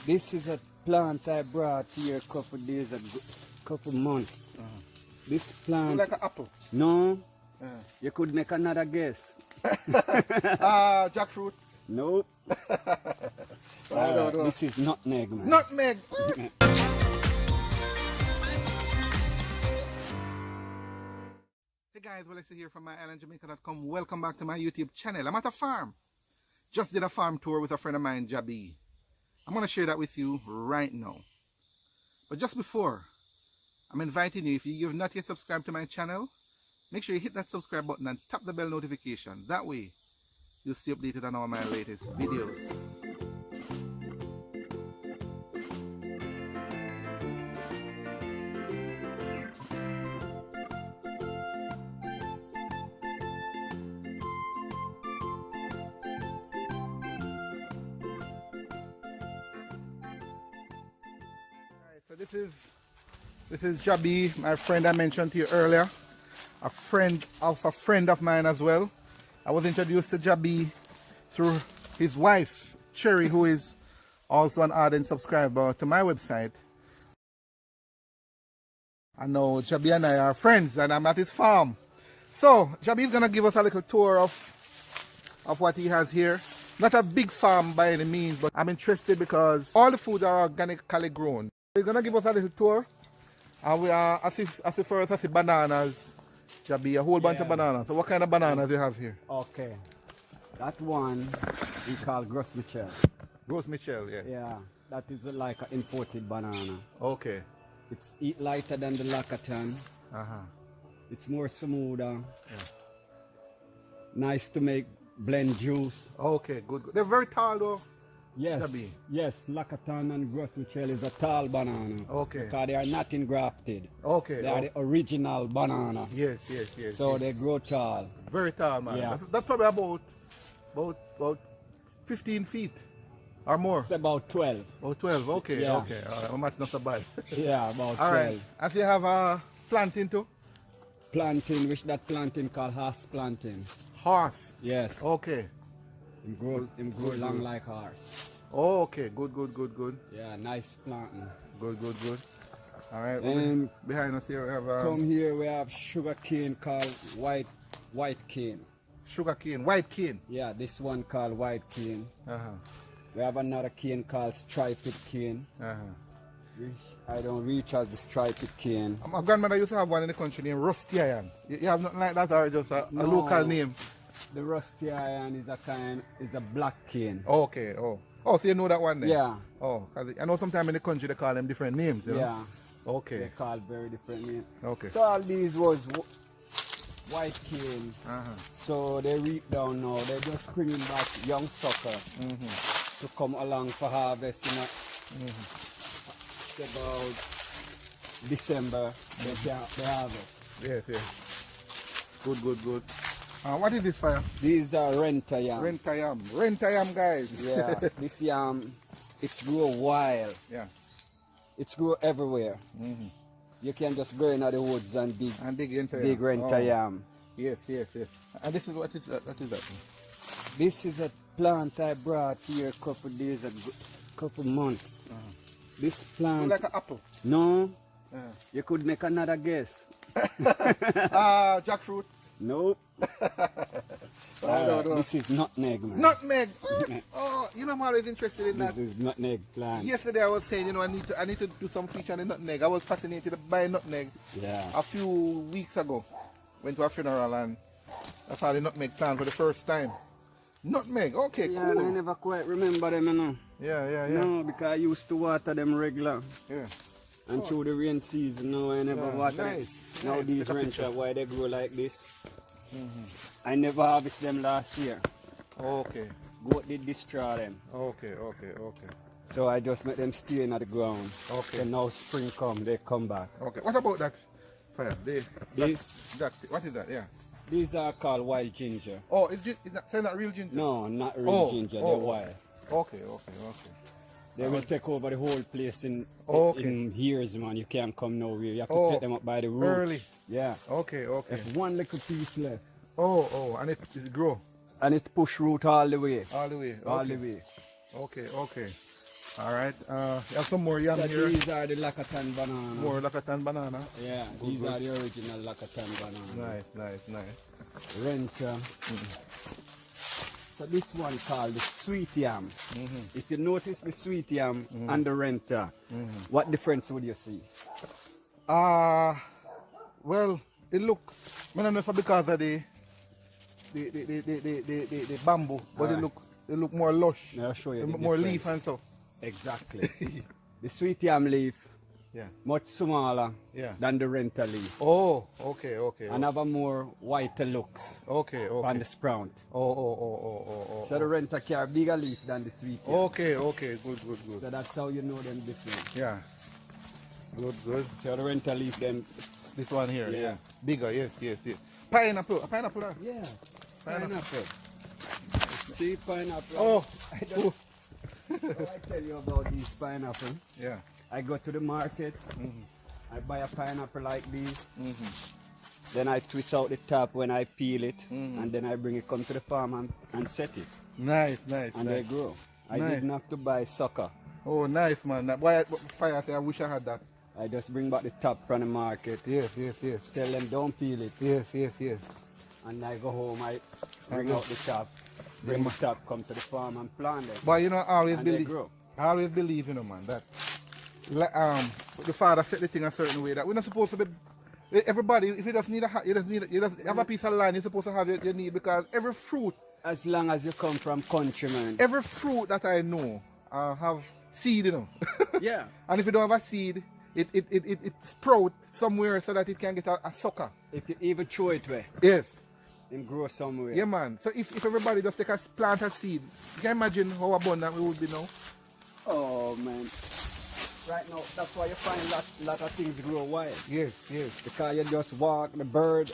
This is a plant I brought here a couple days ago, couple months. This plant. Like an apple. No. You could make another guess. Jackfruit. Nope. No. This is nutmeg, man. Nutmeg. Hey guys, Alexa here from My-Island-Jamaica.com. Welcome back to my YouTube channel. I'm at a farm. Just did a farm tour with a friend of mine, JAHB. I'm going to share that with you right now. But just before, I'm inviting you, if you have not yet subscribed to my channel, make sure you hit that subscribe button and tap the bell notification. That way, you'll stay updated on all my latest videos. So this is JAHB, my friend I mentioned to you earlier, a friend of mine as well. I was introduced to JAHB through his wife, Cherri, who is also an ardent subscriber to my website. I know JAHB and I are friends, and I'm at his farm. So JAHB is gonna give us a little tour of what he has here. Not a big farm by any means, but I'm interested because all the foods are organically grown. He's gonna give us a little tour, and we are I see bananas, JAHB, a whole bunch of bananas. So what kind of bananas you have here? Okay, that one we call Gros Michel. Gros Michel, yeah. Yeah, that is like an imported banana. Okay. It's lighter than the Lacatan. It's more smoother. Yeah. Nice to make blend juice. Okay, good. They're very tall though. Yes, JAHB. yes, Lacatan and Gros Michel is a tall banana. Okay. Because they are not engrafted. Okay. They are the original banana. Yes. So they grow tall. Very tall, man. Yeah. That's probably about 15 feet or more. It's about 12. Oh, 12. Okay. Yeah. Okay. All right. Well, that's not so bad. Yeah, about 12. All right. As you have a planting too. Planting, which that planting called horse planting. Horse. Yes. Okay. Him grow long like horse. Oh, okay. Good. Yeah, nice planting. Good. All right. And behind us here we have come here we have sugar cane called white cane. sugar cane, white cane. Yeah, this one called white cane. We have another cane called striped cane. I don't reach as the striped cane. My grandmother used to have one in the country named Rusty Iron. You have nothing like that, or just a local name? The rusty iron is a black cane. Okay. Oh, so you know that one then? Yeah. Oh, cause I know sometimes in the country they call them different names. You know? Yeah. Okay. They call very different names. Okay. So all these was white cane. So they reap down now. They're just bringing back young sucker to come along for harvest. You know, it's about December they harvest. Yes. Good. What is this fire? These are renta yam. Renta yam, guys. Yeah, this yam, it's grow wild. Yeah. It's grow everywhere. You can just go into the woods and dig renta yam. Yes. And this is what is that? This is a plant I brought here a couple days ago, couple months. This plant. Like an apple. No. You could make another guess. Jackfruit. Nope. No. This is nutmeg, man. Nutmeg. Oh, you know I'm always interested in that. This is nutmeg plant. Yesterday I was saying, you know, I need to do some feature on the nutmeg. I was fascinated by nutmeg. Yeah. A few weeks ago, went to a funeral and I saw the nutmeg plant for the first time. Nutmeg, okay, Yeah, cool. and I never quite remember them, you know. Yeah. No, because I used to water them regular. Yeah. And through the rain season, now I never water them. Nice. Now these renta, why they grow like this. I never harvest them last year. Okay. Goat did destroy them. Okay. So I just make them stay in the ground. Okay. And now spring come, they come back. Okay. What about that fire? What is that? Yeah. These are called wild ginger. Oh, is that not real ginger? No, not real ginger, they're wild. Okay. They will take over the whole place in years, man. You can't come nowhere. You have to take them up by the roots. Early. Yeah. Okay. There's one little piece left. Oh, and it grow. And it push root all the way. All the way. All the way. Okay. All right. You have some more yam So here. these are the Lakatan banana. More Lakatan banana. Yeah, Good, these good. are the original Lakatan banana. Nice. Renter. So this one called the sweet yam. If you notice the sweet yam and the renter, what difference would you see? Well, it look, I don't know if it's because of the bamboo, but Alright. it look more lush. I'll show you the More difference. leaf and stuff. Exactly. The sweet yam leaf Yeah. much smaller Yeah. than the renter leaf Oh, okay. and have a more whiter looks Okay. on the sprout. Oh. So the renter carry bigger leaf than the sweet yam. Okay. Good. So that's how you know them different. Yeah. Good. So the renter leaf them. This one here. Yeah. Yeah. Bigger. Yes. Pineapple. A pineapple. Yeah. Pineapple. Pineapple. See pineapple. Oh. I tell you about these pineapple. Yeah. I go to the market. I buy a pineapple like this. Then I twist out the top when I peel it, and then I bring it come to the farm and set it, Nice. and they grow. I Nice. didn't have to buy sucker. Oh, nice, man. Why fire say I wish I had that. I just bring back the top from the market. Yes. Tell them don't peel it, Yes. and I go home. I bring out the top, bring the top, come to the farm and plant them, But you know, I always and they believe. grow. I always believe, you know, man, that the father set the thing a certain way that we're not supposed to be. Everybody, if you just need you just have a piece of land, you're supposed to have your need, because every fruit, As long as you come from countrymen. every fruit that I know, have seed, you know. Yeah. And if you don't have a seed, it sprout somewhere so that it can get a sucker. If you even throw it away, Yes. and grow somewhere. Yeah, man. So if everybody just take a plant a seed, you can imagine how abundant we would be now. Oh man. Right now, that's why you find lot of things grow wild. Yes. Because you just walk, the bird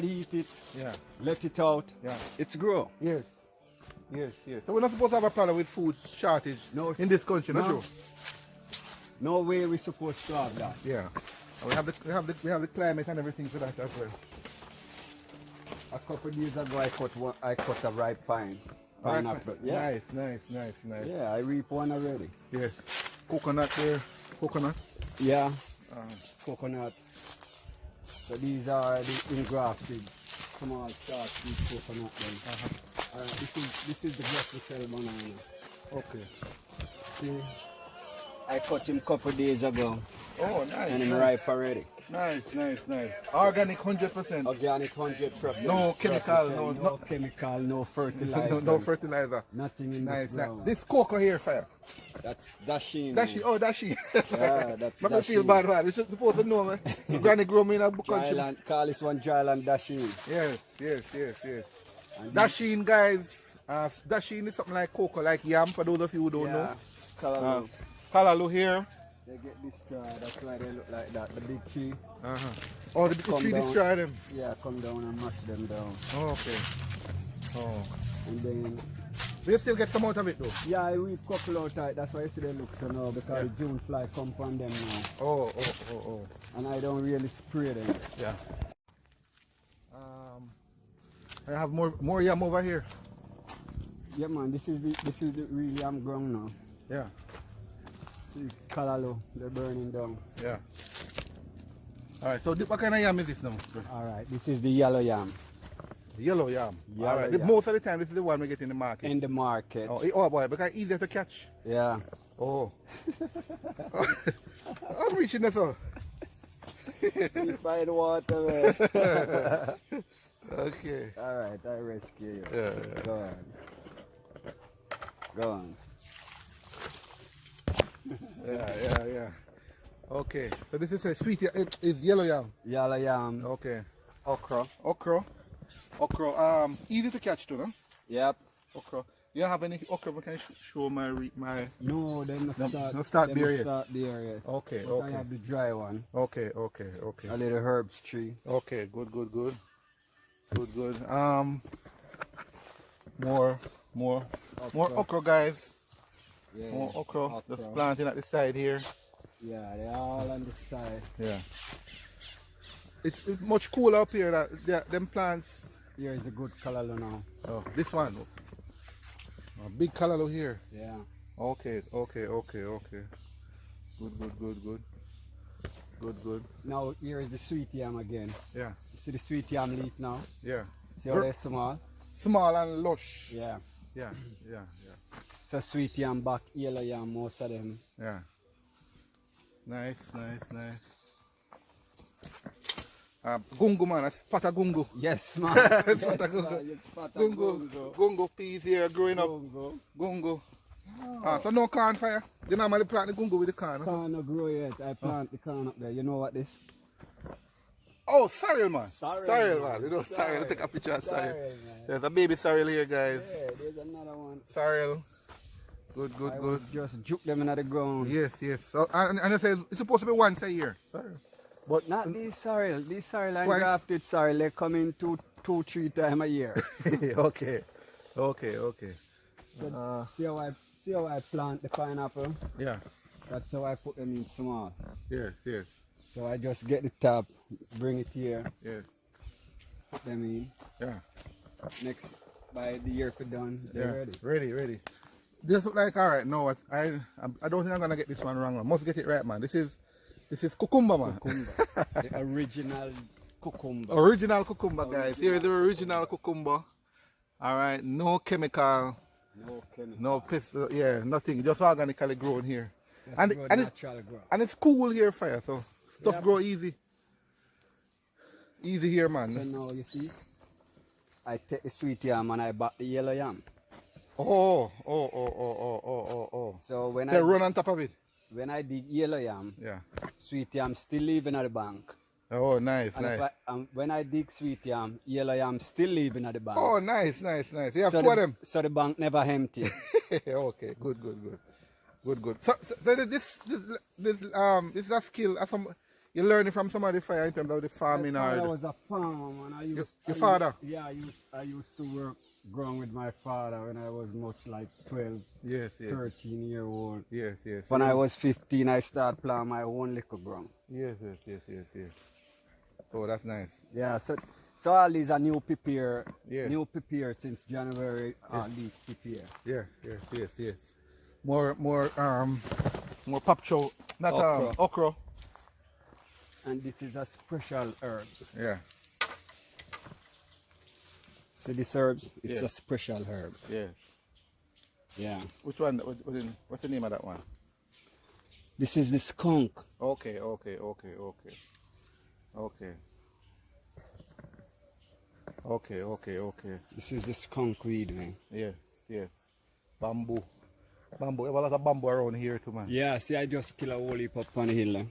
eat it, Yeah. let it out, Yeah. it's grow. Yes. So we're not supposed to have a problem with food shortage No. in this country, not No. true? No way we supposed to have that. Yeah. We have the climate and everything for that as well. A couple of days ago, I cut a ripe pineapple. Yeah. Nice. Yeah, I reap one already. Yes. Coconut there. Coconut. Yeah. Coconut. So these are the engrafted small short sweet coconut. This is the versatile banana. Okay. See, I cut him couple days ago, Oh, nice. and him ripe already. Nice. Organic 100%. Organic 100%. No chemical, no chemical, no fertilizer. No fertilizer. Nothing in Nice. this ground. This cocoa here, fire. That's dasheen. Dashi. Oh, dashi. Yeah, that's Make me feel dasheen. bad, man. We should supposed to know, man. Granny grow me in a country. Dryland, call this one dryland dasheen. Yes. And Dasheen, guys. Dasheen is something like cocoa, like yam, for those of you who don't know. Callaloo. Kalalu here. They get destroyed, that's why they look like that. The big tree, Oh, the Come tree down. destroy them. yeah, come down and mash them down. Oh, okay. Oh. And then, They still get some out of it though. yeah, I reap couple out of it, that's why you see they look so now, because the June fly come from them now. Oh. And I don't really spray them. Yeah. I have more yam over here. Yeah man, this is the really I'm ground now. Yeah. See, callaloo, they're burning down. Yeah. Alright, so what kind of yam is this now? Alright, this is the yellow yam. Yellow yam. Yellow Alright. yam. Most of the time this is the one we get in the market. In the market. Oh boy, because it's easier to catch. Yeah. Oh. I'm reaching this out. You find water there. Okay. Alright, I rescue you. Yeah. Go on. Yeah. Okay. So this is a sweet yam. It is yellow yam. Yellow yam. Okay. Okra. Okra. Easy to catch too, no? Yep. Okra. You don't have any okra? Can I show my No, they must start. no start they there must yet. start there yet. Okay. But I have the dry one. Okay. A little herbs tree. Okay. Good. More okra, guys. Yeah. More okra. Just planting at the side here. Yeah, they're all on the side. Yeah. It's much cooler up here. Them plants. Here is a good callaloo now. Oh, this one. A big callaloo here. Yeah. Okay. Good. Now here is the sweet yam again. Yeah. You see the sweet yam leaf now? Yeah. See how they're small? Small and lush. Yeah. Yeah. So sweet yam back, yellow yam, most of them. Yeah. Nice. Gungu man, a spot of gungu. Yes, man. Spot Yes, of man. gungu. You spot a Gungu peas here growing up. Gungu. So no corn fire. You normally plant the gungu with the corn. Corn no grow yet. I plant the corn up there. You know what this? Oh, sorrel man. Sorrel, man. You know sorrel. Sorrel. Take a picture of sorrel. Man. There's a baby sorrel here, guys. Yeah, there's another one. Sorrel. Good. I would just juke them into the ground. Yes. So, and I say it's supposed to be once a year. Sorrel. But Not these sorrel. These sorrel and Twice. grafted sorrel, they come in two, 3 times a year. okay. So see how I plant the pineapple? Yeah. That's how I put them in small. Yes. So I just get the top, bring it here, Yes. put them in. Yeah. Next, by the year for done, they're ready. Ready. This look like alright. No, I don't think I'm gonna get this one wrong. I must get it right, man. This is cucumber, man. Cucumber. The original cucumber. Original cucumber, guys. Here is the original cucumber. Alright, no chemical, No chemical. no pest, yeah, nothing. Just organically grown here. Just And, grow and, natural grow. and it's cool here, fire. So stuff Yep. grow easy. Easy here, man. So now you see, I take the sweet yam and I back the yellow yam. Oh. So when So run on top of it. when I dig yellow yam, Yeah. sweet yam still living at the bank. Oh, nice. And when I dig sweet yam, yellow yam still living at the bank. Oh, nice. You have so two of them. So the bank never empty. Okay, good. So this is a skill. You learn it from somebody fire in terms of the farming I or was a farmer and I used your father? I used to work growing with my father when I was much like 12, Yes. 13-year-old. Yes. When I was 15, I started planting my own little ground. Yes. Oh, that's nice. Yeah, so all these are new prepare, Yeah. new prepare since January. All these prepare. Yes. More pop chow, not Okra. okra. And this is a special herbs. Yeah. See these herbs? It's Yeah. a special herb. Yeah. Yeah. Which one? What's the name of that one? This is the skunk. Okay. This is the skunk README. Yes. Bamboo. We have a lot of bamboo around here too, man. Yeah, see I just kill a whole heap up on the hill.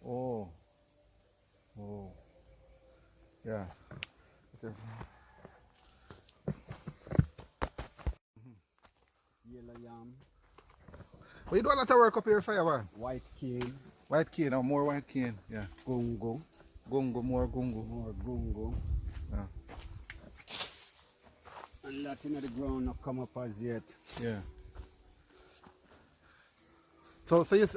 Oh. Yeah. Okay. Yellow yam, Well, you do a lot of work up here, fire, man. white cane, White cane, more white cane. Yeah. gungo, More gungo. more gungo. Yeah. And that in the ground not come up as yet. Yeah. So it's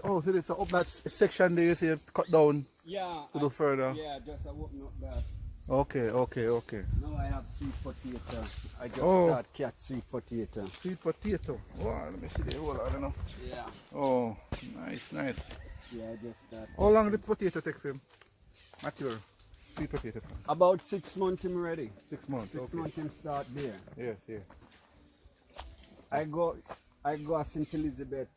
up that section there you see it cut down Yeah. to the further. Yeah, just I open up that. Okay. Now I have sweet potato. I just Oh. start catch sweet potato. Sweet potato. Wow, let me see the whole, I don't know. Yeah. Oh, nice. Yeah, I just start. How long the potato take for him? Mature. Sweet potato farm. About 6 months I'm ready. 6 months. 6 Okay. months him start there. Yes. I go at St. Elizabeth.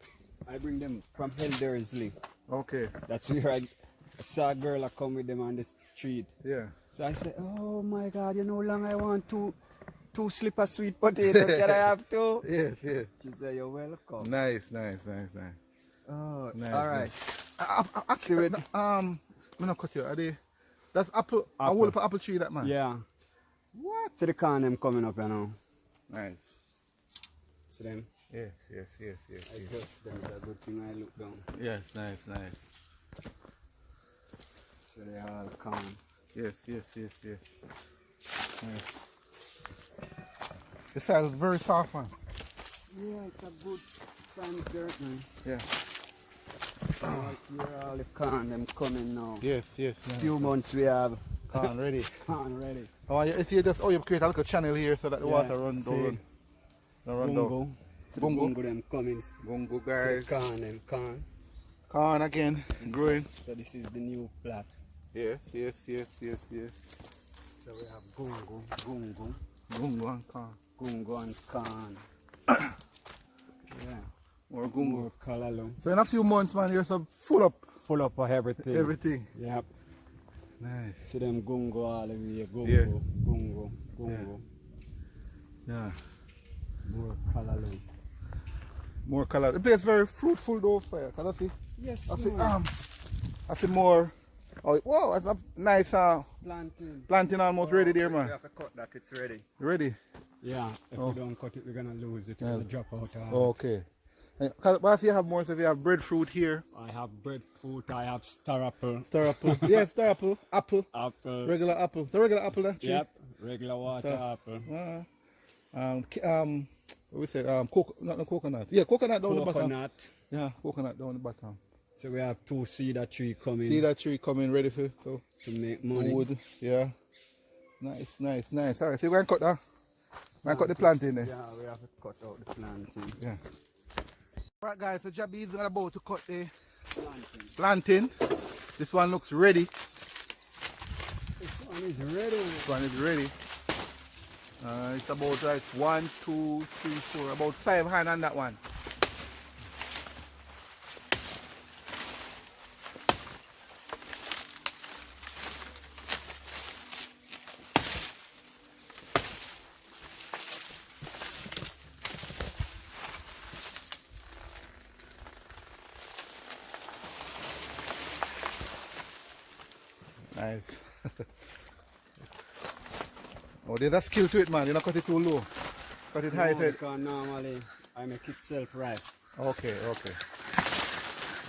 I bring them from Heldersley. Okay. That's where I saw a girl I come with them on the street. Yeah. So I said, oh my God, you know how long I want two slip of sweet potato. Can I have two? Yes. She said, you're welcome. Nice. Oh, Nice, all right. Actually, I'm not cut you. Are they? That's apple. A whole apple tree, that man. Yeah. What? See the corn them coming up, you know. Nice. See them? Yes. I just, them is a good thing I look down. Yes, nice. So they all come. Yes. Nice. The side is very soft, man. Yeah, it's a good sun dirt, man. Yeah. Like here all the corn them coming now. Yes. Few months we have Corn ready. corn ready. Oh, you see, you create a little channel here so that the Yeah, water run see. down. Don't run down. Gungo. So Gungo. the gungo them coming. Gungo, So guys. corn and corn. Corn again, growing. So this is the new plot. Yes, yes, yes, yes, yes. So we have gungo, gungo, Gungo and corn. gungo and corn. Yeah. More gungo. More callaloo. So in a few months, man, you're so full up Full up of everything. everything. Yep. Nice. See them gungo all the way. Gungo, Yeah. gungo, gungo. Yeah. More callaloo. More color. The place is very fruitful though, fire. Cause I see, Yes, I see more. Oh, wow, it's a nice planting. planting almost ready there, We man. have to cut that, it's ready. Ready? Yeah, if Oh. we don't cut it, we're gonna lose it. It's Yeah. gonna drop out. Okay. But I see you have more, so you have breadfruit here. I have breadfruit, I have star apple. Star apple. Yeah, star apple. Apple. Apple. Regular apple. The regular apple, that tree. Yep, regular water Star- apple. What we say? Not the coconut. Yeah, coconut down the bottom. Coconut. Yeah, coconut down the bottom. So we have 2 cedar tree coming See that tree coming ready for so to make money. wood. Yeah. Nice, nice, nice. Alright, so you're going to cut that. We're going to cut the planting there. Yeah, we have to cut out the planting. Yeah. Alright guys, so JAHB is about to cut the Planting. planting. This one looks ready. This one is ready. This one is ready. It's about like 1, 2, 3, 4, about 5 hands on that one. Nice. Oh, there's a skill to it, man. You don't cut it too low. Cut it high. No, Side. because normally I make it self-ripe. Okay, okay.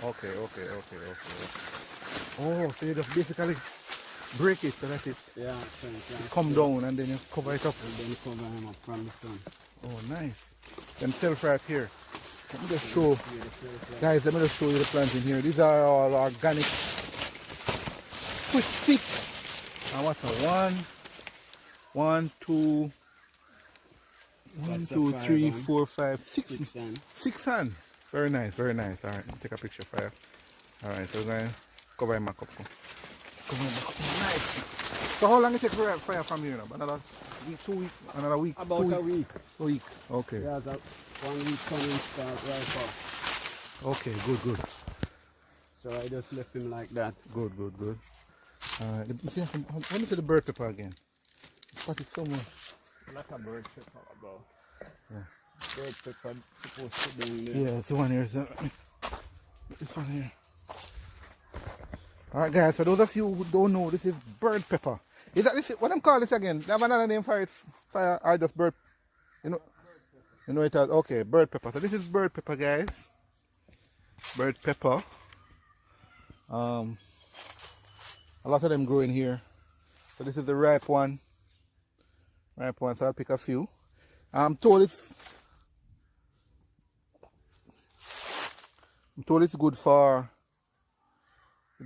Okay, okay, okay, okay, okay. Oh, so you just basically break it so that it Yeah, so you can come down and then you cover it up. and then cover him up from the sun. Oh, nice. Then self right here. Let me just show, Here, the self-ripe. guys, let me just show you the planting here. These are all organic. Quick seed. And what's a 1, 2, 1, That's a 2, 5 3, hand. 4, 5, 6. 6 and 6 hand. Very nice, very nice. All right, take a picture for you. All right, so we're going to cover him up. Cover him up. Nice. So how long it take for fire from here now? Another week, 2 weeks, another week? about 2 a week. A week. Okay. There's a 1 week coming start right off. Okay, good, good. So I just left him like that. Good, good, good. Let me see the bird pepper again. Spot it somewhere. Like a bird pepper about. Yeah. Bird pepper supposed to be in there. Yeah, it's the one here. This one here. Alright guys, for those of you who don't know, this is bird pepper. Is that this, what I'm calling this again? They have another name for it? Fire or just bird? You know it as, okay, bird pepper. So this is bird pepper, guys. Bird pepper. A lot of them grow in here. So this is the ripe one. Ripe one, so I'll pick a few. I'm told it's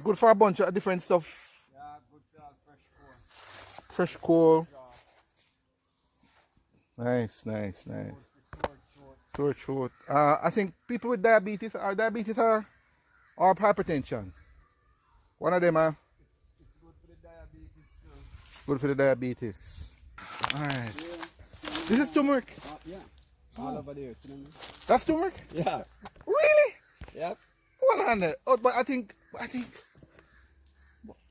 good for a bunch of different stuff. Yeah, good for fresh corn. Fresh coal. Nice, nice, nice. Sore throat. I think people with diabetes or hypertension. One of them are It's good for the diabetes too. good for the diabetes. Alright. Yeah. This is turmeric. Yeah. All over there. See them? That's turmeric? Yeah. Really? Yep. Hold on there. Oh, but I think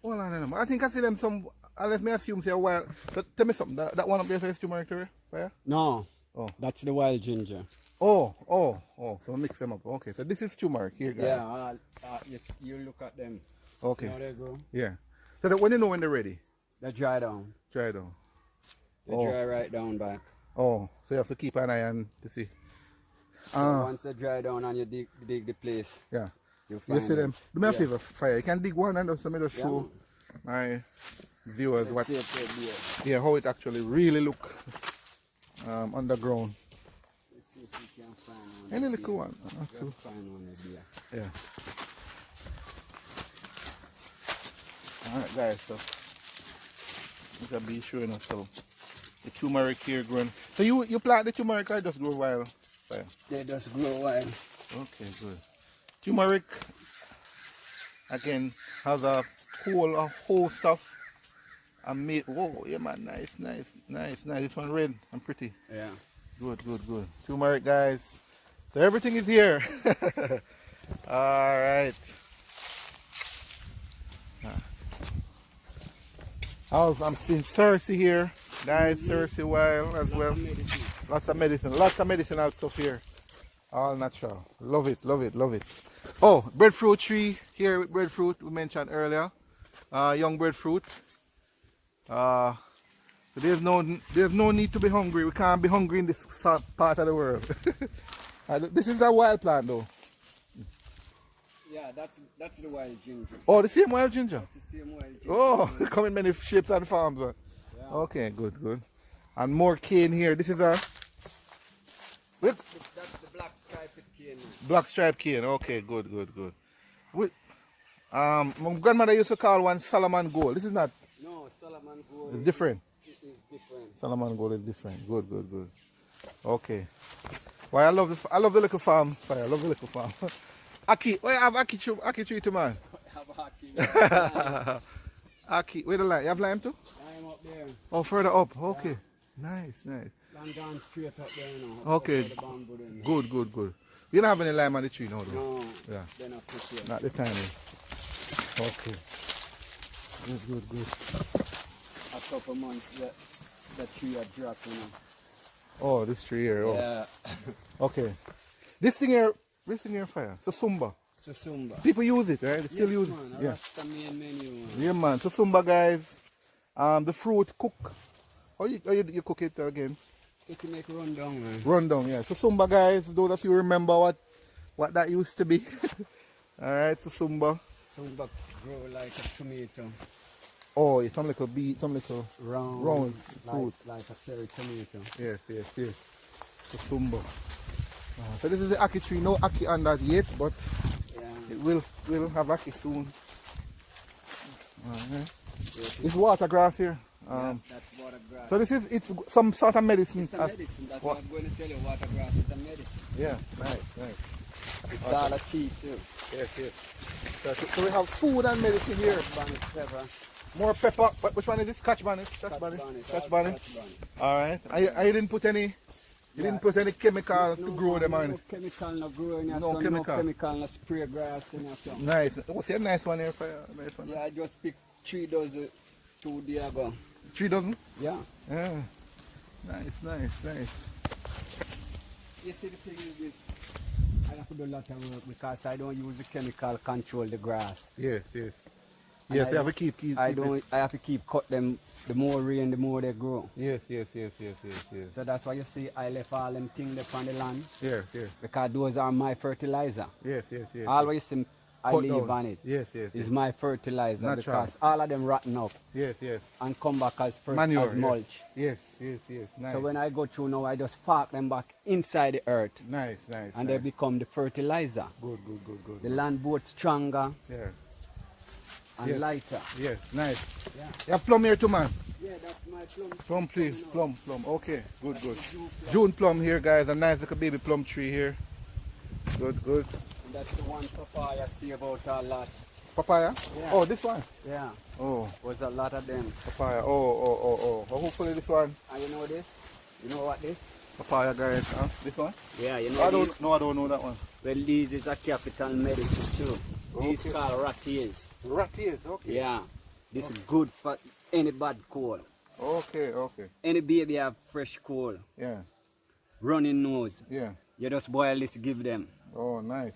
hold on there. I think I see them some, unless me assume say a while. So tell me something. That one up there says turmeric too, right? No. Oh. That's the wild ginger. Oh. So mix them up. Okay, so this is turmeric here, guys. Yeah. Yes, you look at them. Okay. See how they go? Yeah. So that when you know when they're ready, They dry down. try it on. They Oh. dry right down back. Oh, so you have to keep an eye on to see. So once they dry down and you dig the place, Yeah. you You find see them. Do me a Yeah. favor, fire. You can dig one and just let me just Yeah, show man. my viewers Let's what, see if they're there. yeah, how it actually really look underground. Let's see if we can find one. Any there. little one. We can find one there. Yeah. Alright guys, so I'm gonna be showing us so the turmeric here growing. So you plant the turmeric or just grow wild? fire? They just grow wild. Okay, good. Turmeric, again, has a whole stuff. And made, whoa, yeah man, nice. This one red and pretty. Yeah. Good. Turmeric, guys. So everything is here. All right. I'm seeing Cersei here. Nice Cersei wild as well. Lots of medicinal stuff here. All natural. Love it. Oh, breadfruit tree here with breadfruit we mentioned earlier. Young breadfruit. So there's no need to be hungry. We can't be hungry in this part of the world. This is a wild plant though. Yeah, that's the wild ginger. Oh, the same wild ginger. That's the same wild ginger. Oh, come in many shapes and forms. Yeah. Okay, good. And more cane here. This is a That's the black striped cane. black stripe cane. Okay, good. My grandmother used to call one Solomon Gold. This is not. No, Solomon Gold. It's different. It is different. Solomon Gold is different. Good. Okay. Why I love this. I love the little farm. Sorry, I love the little farm. Aki, where you have Aki tree too, man? Have Aki. Aki, where the lime? You have lime too? I'm up there. Oh, further up. Okay. Nice. I'm gone straight up there now. Okay. Good. You don't have any lime on the tree now, though? No. Yeah. They're not put yet. Not the time. Okay. Good. A couple months that tree had dropped, you know. Oh, this tree here. Oh. Yeah. Okay. This thing here fire. Susumba. Susumba. People use it, right? They still use it. Man, Yeah. that's the main menu. Man. Yeah, man. Susumba, guys. The fruit cook. How you cook it again? You can make rundown, man. Rundown, yeah. Susumba, guys. Those of you remember what that used to be. All right, Susumba. Susumba grow like a tomato. Oh, it's some little round fruit. Like a cherry tomato. Yes. Susumba. So this is the Aki tree. No Aki on that yet, but Yeah. it will have Aki soon. Yes, It's watergrass here. that's watergrass. So it's some sort of medicine. It's a medicine. That's what I'm going to tell you. Watergrass is a medicine. Yeah, nice. It's all a tea too. Yes. So we have food and medicine here. Bonnet pepper. More pepper. Which one is this? Scotch bonnet. Scotch bonnet. All right. I didn't put any. You didn't put any chemical to grow them on. No chemical, no growing. No chemical. No chemical, no spray grass and so. Nice. What's a nice one here for you? Nice one. Yeah, I just picked 3 dozen 2 days ago. 3 dozen? Yeah. Yeah. Nice. You see the thing is this, I have to do a lot of work because I don't use the chemical control the grass. Yes. And Yes, you have to keep I have to keep cut them. The more rain, the more they grow. Yes. So that's why you see I left all them things left on the land. Yes. Because those are my fertilizer. Yes. Always I Cut leave down. on it. Yes. Is my fertilizer. Natural. Because all of them rotten up Yes. and come back as Manure, as mulch. Yes. Nice. So when I go through now, I just park them back inside the earth. Nice. And they become the fertilizer. Good. The land both stronger Yeah. and Yes. lighter. Yes, nice. Yeah. You have plum here too, man. Yeah, that's my plum. Plum, please. Plum. Okay, good. June plum here, guys. A nice little baby plum tree here. Good. And that's the one papaya I see about a lot. Papaya? Yeah. Oh, this one. Yeah, Oh, was a lot of them. papaya. Oh. Well, hopefully this one. And you know this? You know what this? Papaya, guys. Huh? This one? Yeah, you know I this? don't know that one. Well, these is a capital medicine too. These Okay. called ratiers. Rat ears, okay. Yeah, this is good for any bad cold. Okay. Any baby have fresh cold, Yeah. running nose. Yeah. You just boil this, give them. Oh, nice.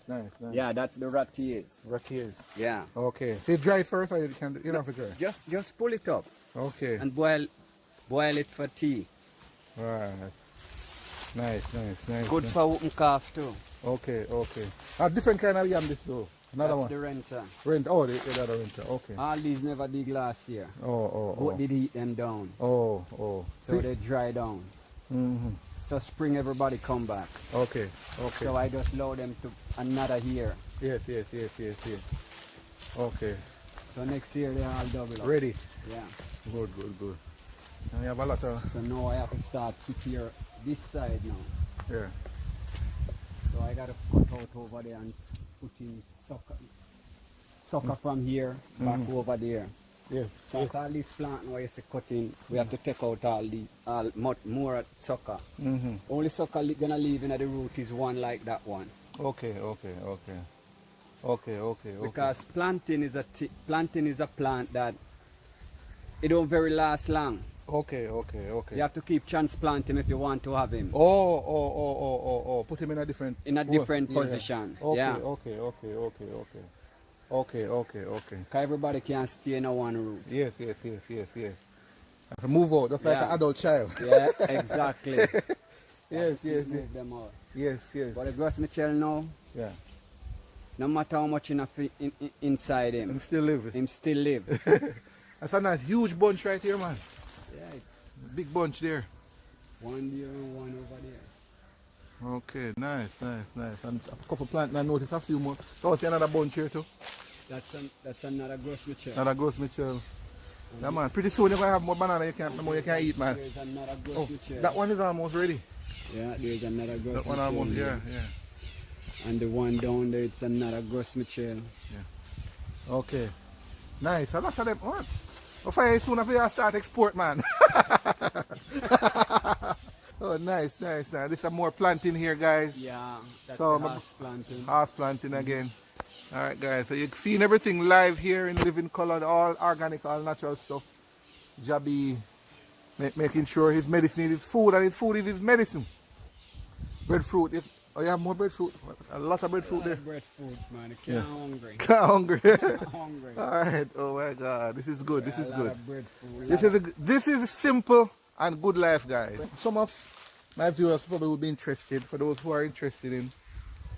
Yeah, that's the ratiers. Rat ears. Yeah. Okay. So you dry it first or you don't have to dry? Just pull it up Okay. and boil it for tea. Right. Nice. Good for whooping cough too. Okay. A different kind of yam this though. Another That's one. the renter. Rent. Oh, the other renter. Okay. All these never dig last year. Oh. Goat did eat them down. Oh. So they dry down. Mm-hmm. So spring everybody come back. Okay. So I just allow them to another year. Yes. Okay. So next year they all double up. Ready. Yeah. Good. And you have a lot of So now I have to start prepare this side now. yeah. So I gotta cut out over there and put in sucker from here back over there. Yes. So it's all these planting where you see cutting, we have to take out all much more sucker. Only sucker gonna leave in the root is one like that one. Okay. Because planting is a plant that it don't very last long. Okay. You have to keep transplanting if you want to have him. Oh. Put him in a different Position. Okay, Yeah. Okay. Because everybody can't stay in a one room. Yes. Have to move out, just like an adult child. Yeah, exactly. Yes. Move them out. Yes. But the grass Michel now, Yeah. no matter how much inside him, Him still live. live. That's a nice huge bunch right here, man. Yeah, Big bunch there. one there and one over there. Okay, nice. And a couple plants, and I noticed a few more. So I see another bunch here too. That's another grass Michel. Another Gross Mitchell. Yeah, man. Pretty soon you're going to have more banana you can eat, man. There's another grass Michel. That one is almost ready. Yeah, there's another grass That one Michel almost, there. yeah. And the one down there, it's another grass Michel. Okay. Nice. A lot of them. What? Hopefully soon after you start export, man. Oh, nice. There's some more planting here, guys. Yeah, that's So, the house planting. House planting again. Alright, guys. So you've seen everything live here in living color, all organic, all natural stuff. JAHB making sure his medicine is his food and his food is his medicine. Breadfruit. You have more breadfruit? A lot of breadfruit there. Breadfruit, man. You can't hungry. Hungry. Hungry. Alright. Oh my God. This is good. This is good. Breadfruit. This is simple and good life, guys. Some of my viewers probably will be interested. For those who are interested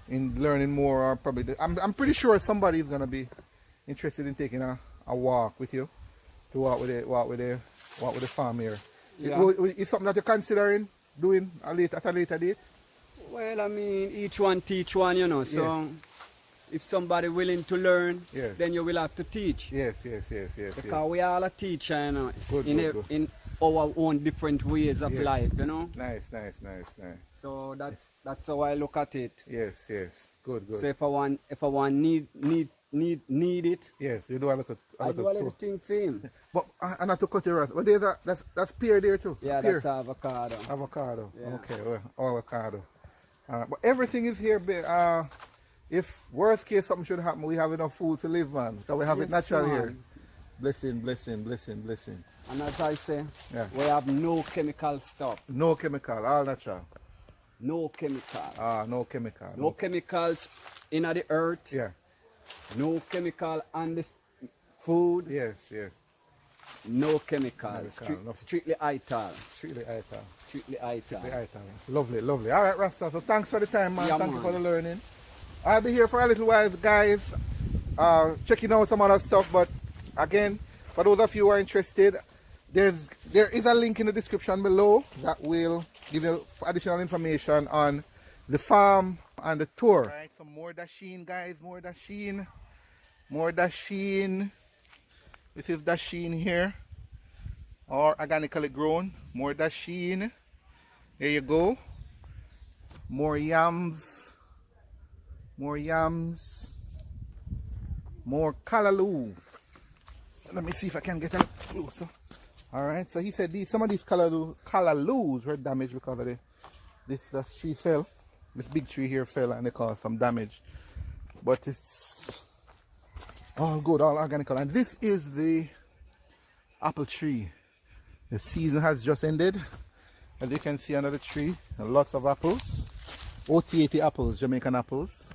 in learning more, or probably I'm pretty sure somebody is gonna be interested in taking a walk with you, to walk with the farm here. Yeah. It's something that you're considering doing at a later date. Well, I mean, each one teach one, you know. So if somebody willing to learn, then you will have to teach. Yes. Because we all a teacher, you know, Good. in our own different ways of life, you know. Nice. So that's how I look at it. Yes. Good. So if I want need it, Yes, you do a look at. I do a little thing for him. But I not to cut your ass. But there's that's pear there too. Yeah, pear. that's avocado. Avocado. Yeah. Okay, well, avocado. But everything is here. If worst case something should happen, we have enough food to live, man. So we have it natural here. Blessing. And as I say, we have no chemical stuff. No chemical, all natural. No chemical. No chemical. No chemicals in the earth. Yeah. No chemical on the food. Yes. No chemicals. Chemical, Strictly ital. Strictly ital. Lovely. All right, Rasta. So thanks for the time, man. Yeah, Thank man. you for the learning. I'll be here for a little while, guys. Checking out some other stuff. But again, for those of you who are interested, there is a link in the description below that will give you additional information on the farm and the tour. All right, some more dasheen, guys. More dasheen. This is dasheen here, or organically grown. More dasheen. There you go. More yams. More callaloo. Let me see if I can get it closer. All right. So he said some of these callaloos were damaged because of this tree fell. This big tree here fell and they caused some damage. But it's all good, all organic. And this is the apple tree. The season has just ended. As you can see under the tree, lots of apples. 80 apples, Jamaican apples.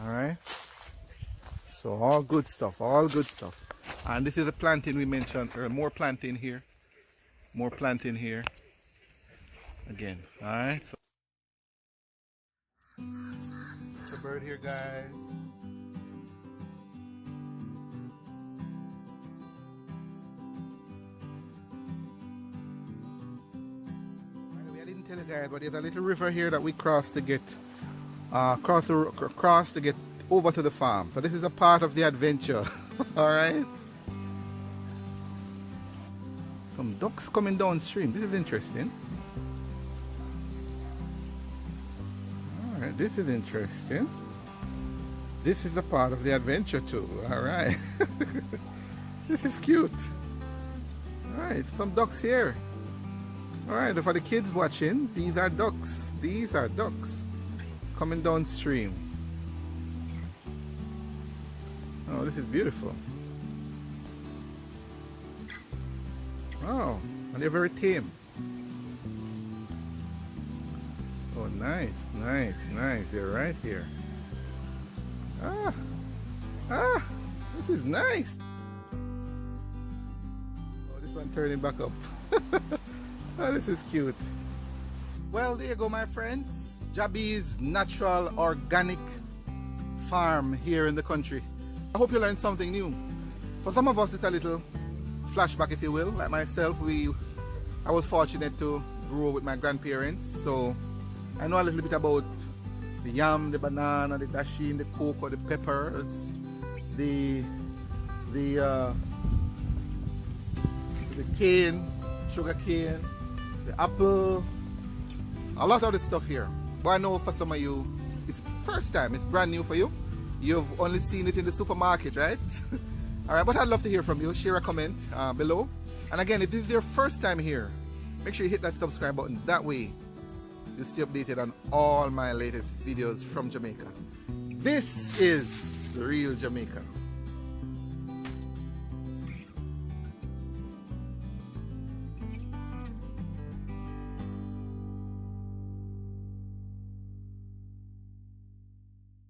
Alright. So all good stuff. And this is a planting we mentioned, or more planting here. Again. Alright. So the bird here, guys. I didn't tell you guys, but there's a little river here that we cross to get cross to get over to the farm. So this is a part of the adventure. All right. Some ducks coming downstream. This is interesting. All this is interesting. This is a part of the adventure too. All right. This is cute. All right, some ducks here. All right, for the kids watching, these are ducks. These are ducks coming downstream. Oh, this is beautiful. Oh, and they're very tame. Oh, nice, nice, nice. They're right here. This is nice. Oh, this one turning back up. Oh, this is cute. Well, there you go, my friends. JAHB's natural organic farm here in the country. I hope you learned something new. For some of us, it's a little flashback, if you will. Like myself, I was fortunate to grow with my grandparents, so I know a little bit about the yam, the banana, the dasheen, the cocoa, the peppers, the cane, sugar cane, the apple, a lot of the stuff here. But I know for some of you, it's first time, it's brand new for you. You've only seen it in the supermarket, right? Alright, but I'd love to hear from you. Share a comment below. And again, if this is your first time here, make sure you hit that subscribe button. That way, you'll stay updated on all my latest videos from Jamaica. This is Real Jamaica.